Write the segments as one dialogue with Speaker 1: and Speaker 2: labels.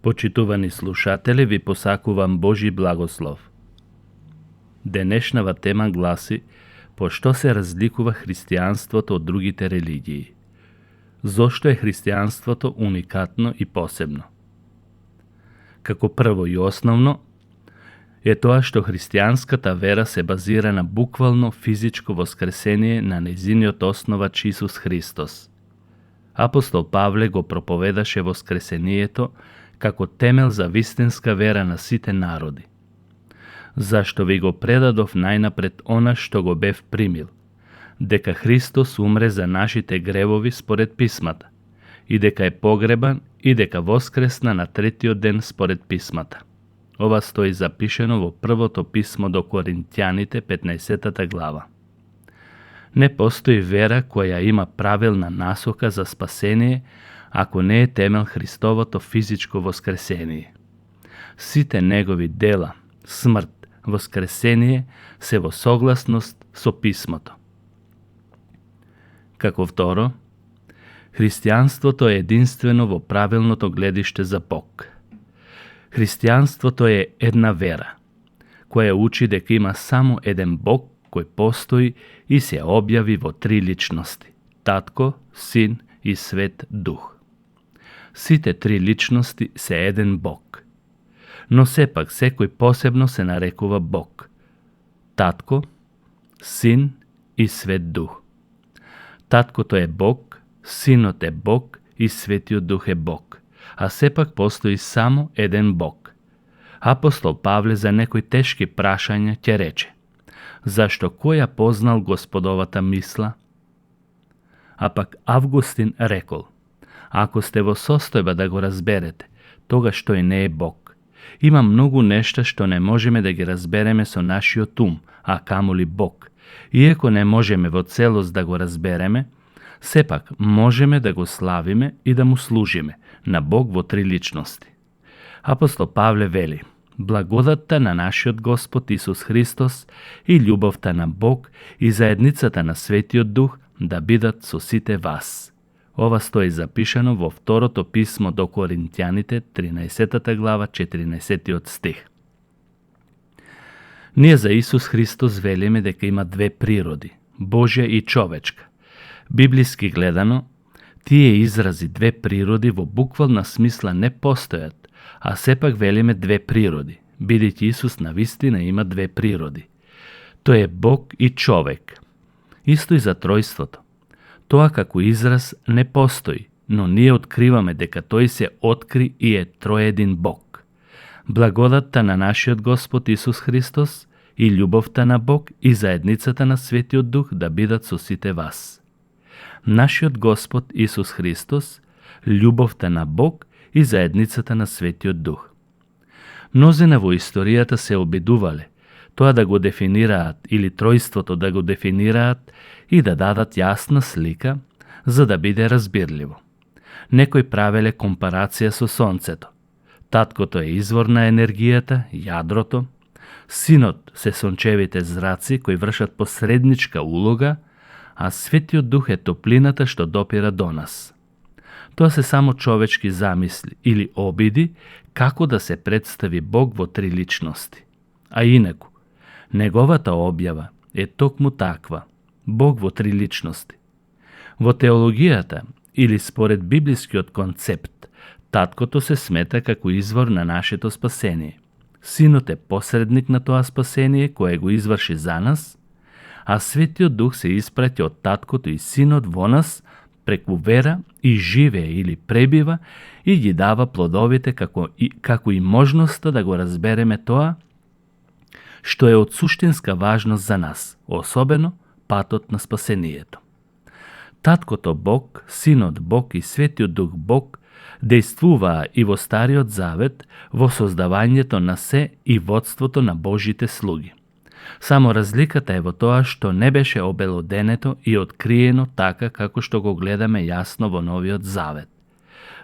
Speaker 1: Почитувани слушатели, ви посакувам Божи благослов. Денешнава тема гласи: по што се разликува христијанството од другите религии? Зошто е христијанството уникатно и посебно? Како прво и основно е тоа што христијанската вера се базира на буквално физичко воскресение на нејзиниот основач Исус Христос. Апостол Павле го проповедаше воскресението како темел за вистинска вера на сите народи. Зашто ви го предадов најнапред она што го бев примил, дека Христос умре за нашите гревови според писмата, и дека е погребан и дека воскресна на третиот ден според писмата. Ова стои запишено во првото писмо до Коринтјаните, 15 глава. Не постои вера која има правилна насока за спасение, ако не е темел Христовото физичко воскресение. Сите негови дела, смрт, воскресение се во согласност со писмото. Како второ, христијанството е единствено во правилното гледиште за Бог. Христијанството е една вера, која учи дека има само еден Бог кој постои и се објави во три личности: Татко, Син и Свет Дух. Сите три личности се еден Бог, но сепак секој посебно се нарекува Бог: Татко, Син и Свет Дух. Таткото е Бог, Синот е Бог и Светиот Дух е Бог, а сепак постои само еден Бог. Апостол Павле за некои тешки прашања ќе рече: зашто кој ја познал Господовата мисла? А пак Августин рекол: ако сте во состојба да го разберете, тогаш тој не е Бог. Има многу нешта што не можеме да ги разбереме со нашиот ум, а камоли Бог. Иако не можеме во целост да го разбереме, сепак можеме да го славиме и да му служиме, на Бог во три личности. Апостол Павле вели: благодатта на нашиот Господ Исус Христос и љубовта на Бог и заедницата на Светиот Дух да бидат со сите вас. Ова стои запишано во второто писмо до Коринтјаните, 13 глава, 14 стих. Ние за Исус Христос велиме дека има две природи, Божја и човечка. Библиски гледано, тие изрази две природи во буквална смисла не постојат, а сепак велиме две природи, бидејќи Исус навистина има две природи. Тој е Бог и човек. Исто и за тројството. Тоа како израз не постои, но ние откриваме дека тој се откри и е троедин Бог. Благодатта на нашиот Господ Исус Христос и љубовта на Бог и заедницата на Светиот Дух да бидат со сите вас. Нашиот Господ Исус Христос, љубовта на Бог и заедницата на Светиот Дух. Мнозина во историјата се обидувале тоа да го дефинираат или тројството да го дефинираат и да дадат јасна слика, за да биде разбирливо. Некои правеле компарација со Сонцето. Таткото е извор на енергијата, јадрото, Синот се сончевите зраци кои вршат посредничка улога, а Светиот Дух е топлината што допира до нас. Тоа се само човечки замисли или обиди како да се представи Бог во три личности. А инаку, неговата објава е токму таква, Бог во три личности. Во теологијата или според библискиот концепт, таткото се смета како извор на нашето спасение. Синот е посредник на тоа спасение кое го изврши за нас, а Светиот Дух се испраќа од таткото и Синот во нас преку вера и живее или пребива и ги дава плодовите како и можноста да го разбереме тоа што е од суштинска важност за нас, особено патот на спасението. Таткото Бог, Синот Бог и Светиот Дух Бог дејствуваа и во Стариот Завет во создавањето на се и водството на Божите слуги. Само разликата е во тоа што не беше обелоденето и откриено така како што го гледаме јасно во Новиот Завет.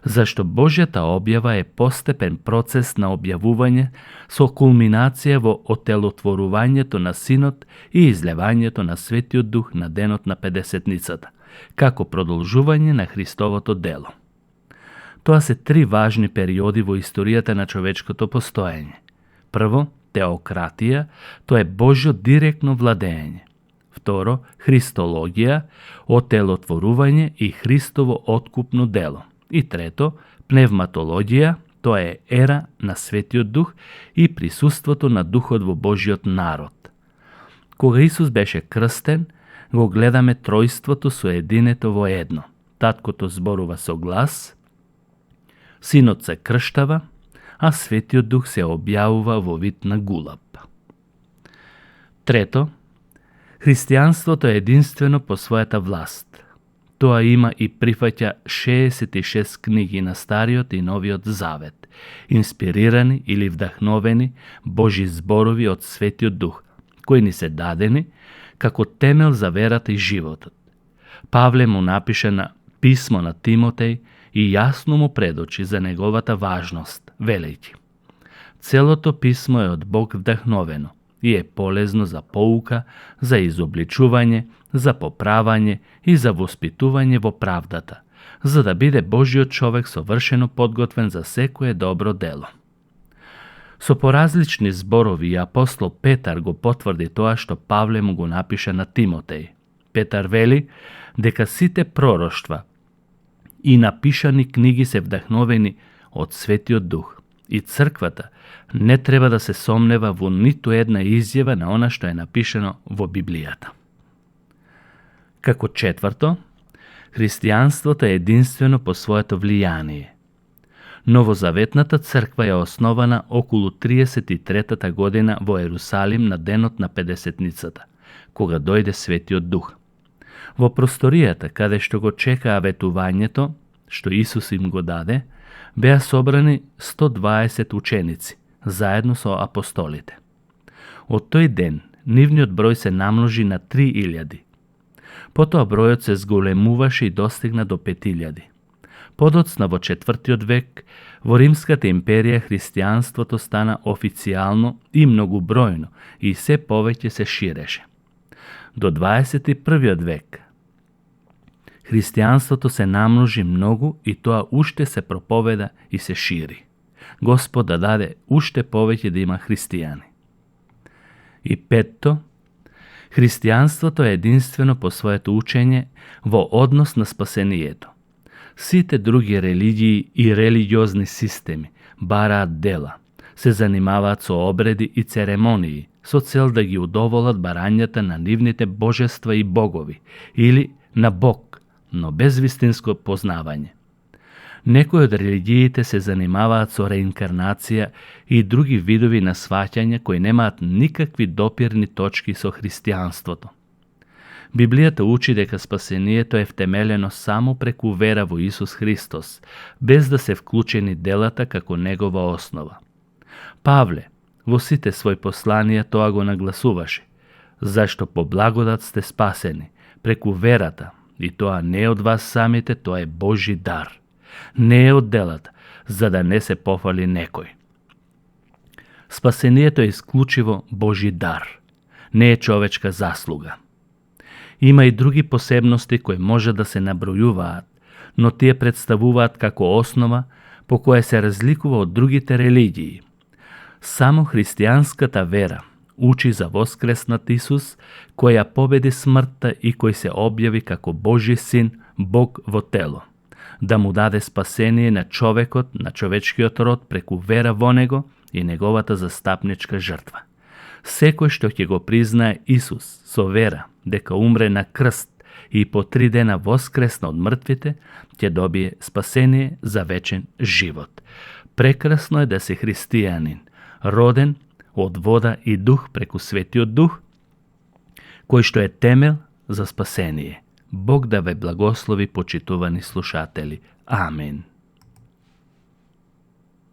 Speaker 1: Зашто Божјата објава е постепен процес на објавување со кулминација во отелотворувањето на Синот и излевањето на Светиот Дух на денот на Педесетницата, како продолжување на Христовото дело. Тоа се 3 важни периоди во историјата на човечкото постоење. Прво, теократија, тоа е Божјо директно владење. Второ, христологија, отелотворување и Христово откупно дело. И трето, пневматологија, тоа е ера на Светиот Дух и присуството на Духот во Божјиот народ. Кога Исус беше крстен, го гледаме тројството соединето во едно. Таткото зборува со глас, Синот се крштава, а Светиот Дух се објавува во вид на гулаб. Трето, христијанството е единствено по својата власт. Тоа има и прифаќа 66 книги на Стариот и Новиот Завет, инспирирани или вдахновени Божи зборови од Светиот Дух, кои ни се дадени како темел за верата и животот. Павле му напише на писмо на Тимотеј и јасно му предочи за неговата важност, велејќи: целото писмо е од Бог вдахновено и е полезно за поука, за изобличување, за поправање и за воспитување во правдата, за да биде Божиот човек совршено подготвен за секое добро дело. Со поразлични зборови и апостол Петар го потврди тоа што Павле му го напише на Тимотеј. Петар вели дека сите пророштва и напишани книги се вдахновени од Светиот Дух и црквата не треба да се сомнева во ниту една изјава на она што е напишано во Библијата. Како четврто, христијанството е единствено по своето влијание. Новозаветната црква е основана околу 33-та година во Ерусалим на денот на Педесетницата, кога дојде Светиот Дух. Во просторијата, каде што го чекаа ветувањето, што Исус им го даде, беа собрани 120 ученици, заедно со апостолите. Од тој ден, нивниот број се намножи на 3000. Потоа бројот се зголемуваше и достигна до 5000. Подоцна во 4. век, во Римската империја христијанството стана официјално и многобројно и се повеќе се ширеше. До 21. век, христијанството се намножи многу и тоа уште се проповеда и се шири. Господ да даде уште повеќе да има христијани. И петто, христијанството е единствено по своето учење во однос на спасението. Сите други религии и религиозни системи бараат дела, се занимаваат со обреди и церемонии, со цел да ги удоволат барањата на нивните божества и богови, или на Бог, но без вистинско познавање. Некои од религиите се занимаваат со реинкарнација и други видови на сваќања кои немаат никакви допирни точки со христијанството. Библијата учи дека спасението е втемелено само преку вера во Исус Христос, без да се вклучени делата како негова основа. Павле во сите своји посланија тоа го нагласуваше, зашто по благодат сте спасени, преку верата, и тоа не е од вас самите, тоа е Божи дар. Не е од делата, за да не се пофали некој. Спасението е исклучиво Божи дар, не е човечка заслуга. Има и други посебности кои може да се набројуваат, но тие представуваат како основа по која се разликува од другите религии. Само христијанската вера учи за воскреснат Исус, која победи смртта и кој се објави како Божи син, Бог во тело, да му даде спасение на човекот, на човечкиот род преку вера во него и неговата застапничка жртва. Секој што ќе го признае Исус со вера дека умре на крст и по 3 дена воскресна од мртвите, ќе добие спасение за вечен живот. Прекрасно е да се христијанин, роден од вода и дух преку Светиот Дух, кој што е темел за спасение. Бог да ве благослови, почитувани слушатели. Амин.